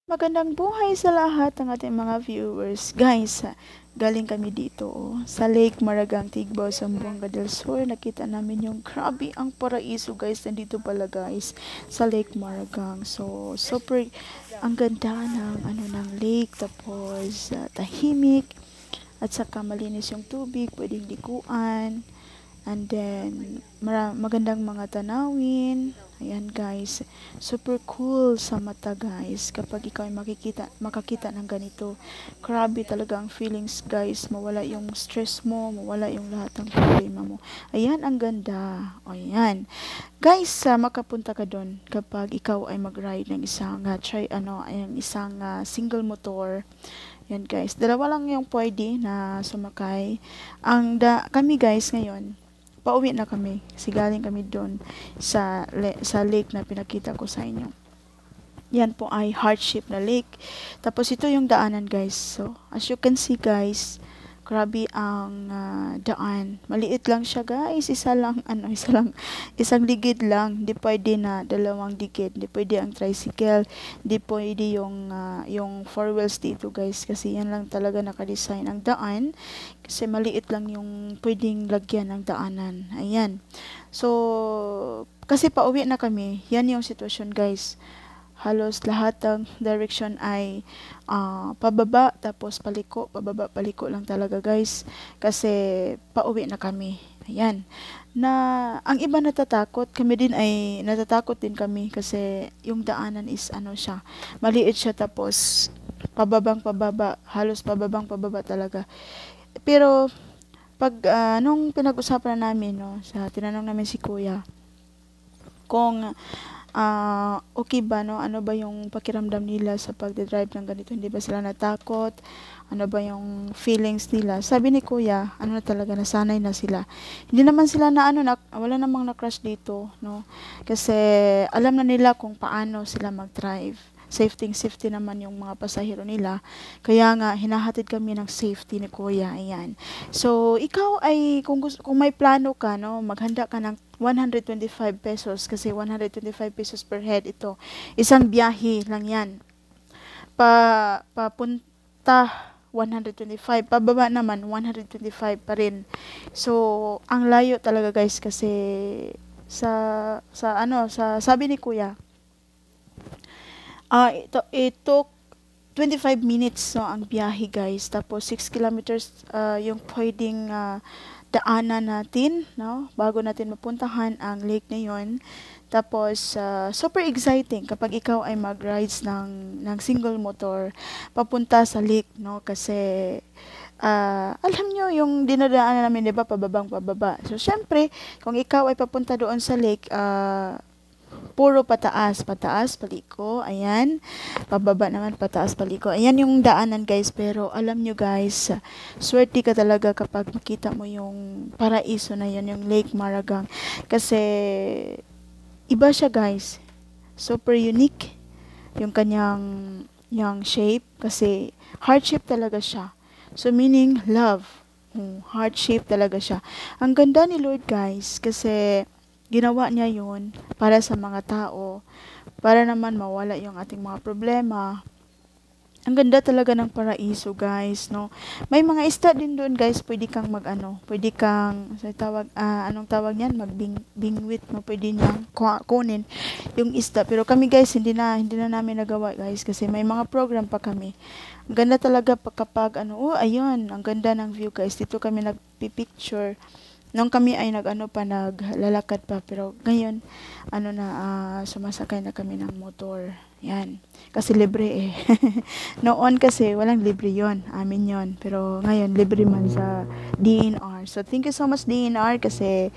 Magandang buhay sa lahat ng ating mga viewers. Guys, galing kami dito sa Lake Maragang, Tigbaw, Zamboanga del Sur. Nakita namin yung grabe ang paraiso guys. Nandito pala guys sa Lake Maragang. So, super ang ganda ng lake. Tapos, tahimik. At saka malinis yung tubig. Pwedeng liguan. And then, magandang mga tanawin. Ayan guys, super cool sa mata guys. Kapag ikaw ay makakita ng ganito, grabe talaga ang feelings guys. Mawala yung stress mo, mawala yung lahat ng problema mo. Ayan, ang ganda. Ayan. Guys, makapunta ka doon kapag ikaw ay mag-ride ng isang, single motor. Yan guys, dalawa lang yung pwede na sumakay. Kami guys ngayon, pauwi na kami. Kasi galing kami doon sa lake na pinakita ko sa inyo. Yan po ay hardship na lake. Tapos ito yung daanan guys. So, as you can see guys, grabe ang daan. Maliit lang siya guys. Isang ligid lang. Hindi pwede na dalawang ligid. Hindi pwede ang tricycle. Hindi pwede yung four wheels dito guys. Kasi yan lang talaga nakadesign ang daan. Kasi maliit lang yung pwedeng lagyan ng daanan. Ayan. So, kasi pauwi na kami. Yan yung sitwasyon guys. Halos lahat ng direction ay pababa tapos paliko, pababa, paliko lang talaga guys. Kasi pauwi na kami. Ayan. Ang iba natatakot, kami din ay natatakot din kami kasi yung daanan is siya, maliit siya tapos pababang pababa, halos pababang pababa talaga. Pero pag nung pinag-usapan namin tinanong namin si Kuya kung okay ba ano ba yung pakiramdam nila sa pagdadrive ng ganito, hindi ba sila natakot, ano ba yung feelings nila. Sabi ni Kuya, na talaga, nasanay na sila, hindi naman sila wala namang na-crash dito, no, kasi alam na nila kung paano sila mag-drive. Safety naman yung mga pasahero nila. Kaya nga, hinahatid kami ng safety ni Kuya. Ayan. So, ikaw ay, kung may plano ka, maghanda ka ng 125 pesos kasi 125 pesos per head ito. Isang biyahe lang yan. Papunta 125, pababa naman 125 pa rin. So, ang layo talaga guys kasi sabi ni Kuya, it took 25 minutes ang biyahe guys. Tapos 6 kilometers yung pwedeng daanan natin, bago natin mapuntahan ang lake na yon. Tapos super exciting kapag ikaw ay mag-rides ng single motor papunta sa lake, kasi alam nyo yung dinadaanan namin, 'di ba, pababang pababa. So syempre, kung ikaw ay papunta doon sa lake, puro pataas, paliko, ayan. Pababa naman, pataas, paliko. Ayan yung daanan guys, pero alam nyo guys, swerte ka talaga kapag makita mo yung paraiso na yun, yung Lake Maragang. Kasi, iba siya guys. Super unique yung kanyang shape, kasi heart shape talaga siya. So, meaning love. Heart shape talaga siya. Ang ganda ni Lord guys, kasi ginawa niya yun para sa mga tao, para naman mawala yung ating mga problema. Ang ganda talaga ng paraiso guys, no. May mga isda din doon guys, pwede kang pwede kang anong tawag niyan, magbingwit mo, pwede niyang kunin yung isda. Pero kami guys, hindi na namin nagawa guys kasi may mga program pa kami. Ang ganda talaga kapag ayun, ang ganda ng view guys. Dito kami nagpipicture. Nung kami ay naglalakad pa, pero ngayon, sumasakay na kami ng motor. Yan. Kasi libre eh. Noon kasi, walang libre yon, amin yon. Pero ngayon, libre man sa DNR. So, thank you so much DNR kasi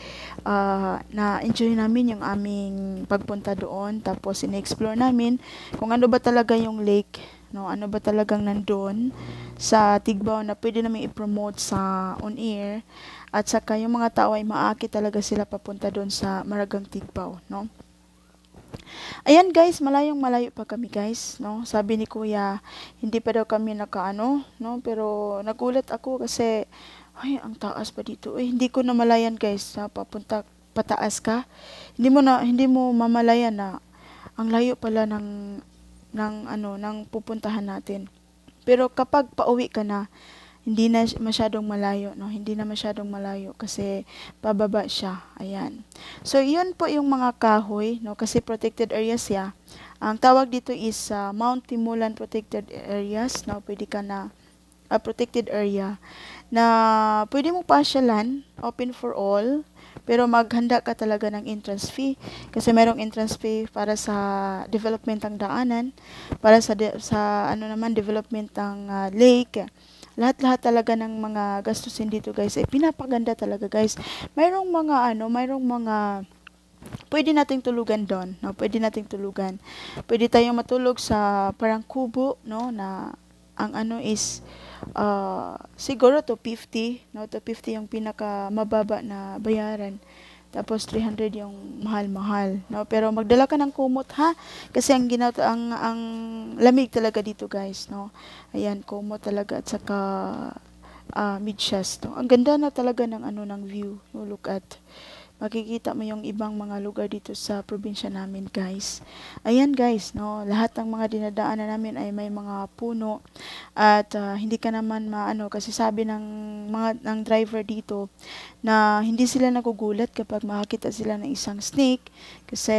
na-enjoy namin yung aming pagpunta doon. Tapos, in-explore namin kung ano ba talaga yung lake, ano ba talagang nandun sa Tigbaw na pwede namin i-promote sa on-air. At saka yung mga tao ay maakit talaga sila papunta doon sa Maragang Tigbaw, no? Ayan guys, malayo pa kami guys, no? Sabi ni Kuya, hindi pa daw kami no? Pero nagulat ako kasi, ay, ang taas pa dito. Hindi ko na malayan guys, papunta pataas ka. Hindi mo mamalayan na ang layo pala ng pupuntahan natin. Pero kapag pauwi ka na, hindi na masyadong malayo, no? Hindi na masyadong malayo kasi pababa siya. Ayan. So, yun po yung mga kahoy, no? Kasi protected area siya. Ang tawag dito is Mount Timulan Protected Areas, no? Pwede ka na protected area na pwede mo pasyalan, open for all, pero maghanda ka talaga ng entrance fee kasi mayroong entrance fee para sa development ng daanan, para sa ano naman development ng lake. Lahat-lahat talaga ng mga gastusin dito guys ay pinapaganda talaga guys. Mayroong mga pwede nating tulugan doon, no? Pwede nating tulugan. Pwede tayong matulog sa parang kubo, no, na ang ano is siguro to 50, no, to 50 yung pinaka mababa na bayaran. Tapos 300 yung mahal-mahal, no? Pero magdala ka ng kumot ha kasi ang lamig talaga dito, guys, no? Ayan, kumot talaga at saka medyas, no? Ang ganda na talaga ng ng view. No, look at. Makikita mo yung ibang mga lugar dito sa probinsya namin, guys. Ayan, guys, no? Lahat ng mga dinadaanan namin ay may mga puno at hindi ka naman maano kasi sabi ng driver dito na hindi sila nagugulat kapag makakita sila ng isang snake kasi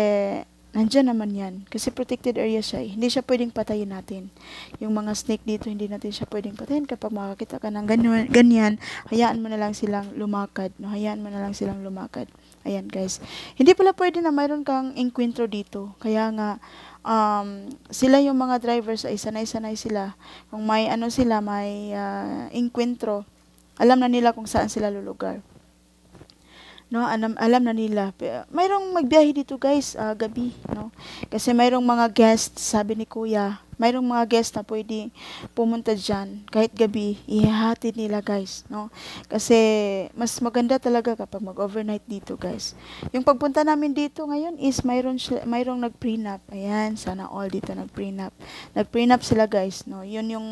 nandyan naman yan. Kasi protected area siya eh. Hindi siya pwedeng patayin natin. Yung mga snake dito, hindi natin siya pwedeng patayin. Kapag makakita ka ng ganyan, hayaan mo na lang silang lumakad. No? Hayaan mo na lang silang lumakad. Ayan, guys. Hindi pala pwede na mayroon kang enkwentro dito. Kaya nga, sila yung mga drivers ay sanay-sanay sila. Kung may may enkwentro, alam na nila kung saan sila lulugar. No, alam na nila. Mayroong magbiyahe dito, guys, gabi, no? Kasi mayroong mga guests, sabi ni Kuya, mayroong mga guests na pwede pumunta diyan kahit gabi, ihahatid nila, guys, no? Kasi mas maganda talaga kapag mag-overnight dito, guys. Yung pagpunta namin dito ngayon is mayroong nag-prenup. Ayan, sana all dito nag-prenup. Nag-prenup sila, guys, no? Yun yung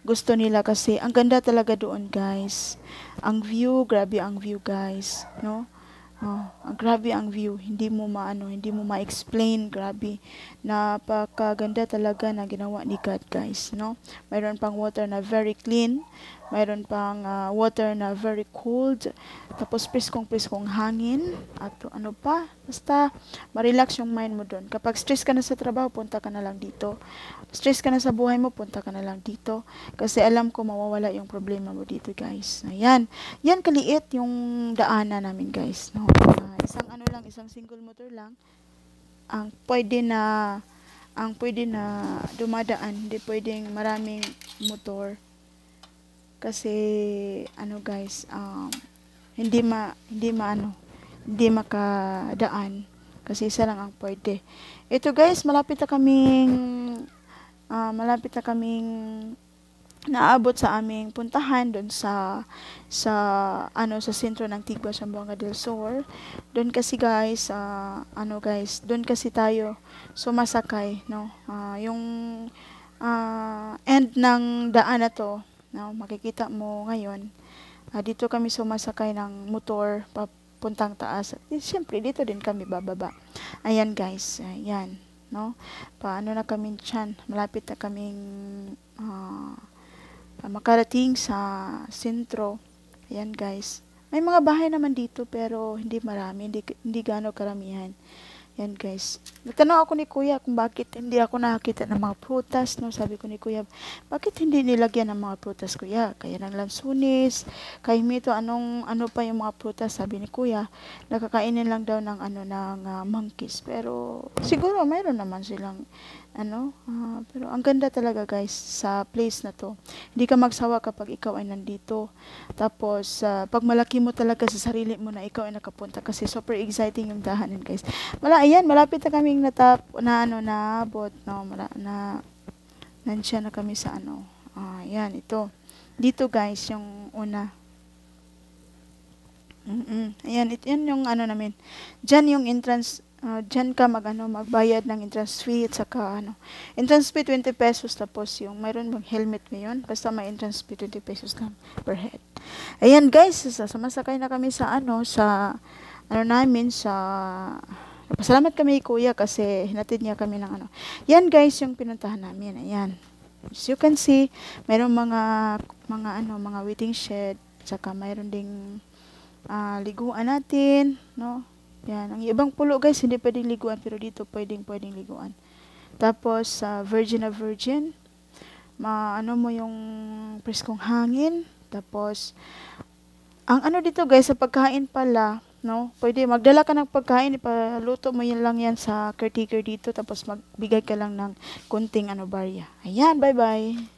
gusto nila kasi ang ganda talaga doon, guys. Ang view, grabe ang view, guys, no? Grabe ang view. Hindi mo ma-explain, grabe. Napakaganda talaga na ginawa ni God, guys, no? Mayroon pang water na very clean, mayroon pang water na very cold, tapos preskong hangin, at ano pa, basta ma-relax yung mind mo doon. Kapag stress ka na sa trabaho, punta ka na lang dito. Stress ka na sa buhay mo, punta ka na lang dito. Kasi alam ko mawawala yung problema mo dito, guys. Ayan. Yan kaliit yung daanan namin, guys, no? Isang single motor lang ang pwede na dumadaan, hindi pwedeng maraming motor kasi guys, hindi makadaan kasi isa lang ang pwede. Ito, guys, malapit na kaming naabot sa aming puntahan doon sa sentro ng Tigba, Zamboanga del Sur. Doon kasi, guys, doon kasi tayo sumasakay, no? Yung end ng daan na to, no? Makikita mo ngayon. Dito kami sumasakay ng motor papuntang taas. Siyempre, dito din kami bababa. Ayan, guys. Ayan, no? Paano na kami dyan? Malapit na kaming makarating sa sentro. Ayan, guys. May mga bahay naman dito pero hindi marami, hindi gaano karamihan. Yan, guys. Nagtanong ako ni Kuya kung bakit hindi ako nakakita ng mga prutas, no? Sabi ko ni Kuya, bakit hindi nilagyan ng mga prutas, Kuya? Kaya ng lansunis, kaya mito, ano pa yung mga prutas? Sabi ni Kuya, nakakainin lang daw ng monkeys. Pero siguro mayroon naman silang pero ang ganda talaga, guys, sa place na to. Hindi ka magsawa kapag ikaw ay nandito. Tapos pag malaki mo talaga sa sarili mo na ikaw ay nakapunta kasi super exciting yung dahanan, guys. Ayan, malapit na kaming naabot, no? Nandiyan na kami sa ayan, ito. Dito, guys, yung una. Ayan, yan yung namin. Diyan yung entrance. Diyan ka magbayad ng entrance fee at saka entrance fee 20 pesos tapos yung mayroon bang helmet ngayon basta may entrance fee 20 pesos ka per head. Ayan, guys, sumasakay na kami sa namin sa Pasalamat kami kuya kasi hinatid niya kami ng ano. Yan guys yung pinuntahan namin. Ayan. As you can see, mayroong mga waiting shed, saka mayroon ding liguan natin, no? Yan, ang ibang pulo guys hindi pwedeng liguan pero dito pwedeng liguan. Tapos virgin na virgin, ano mo yung preskong hangin. Tapos ang ano dito guys sa pagkain pala, no? Pwede magdala ka ng pagkain, ipaluto mo yun lang yan sa caretaker dito tapos magbigay ka lang ng kunting barya. Ayan, bye-bye.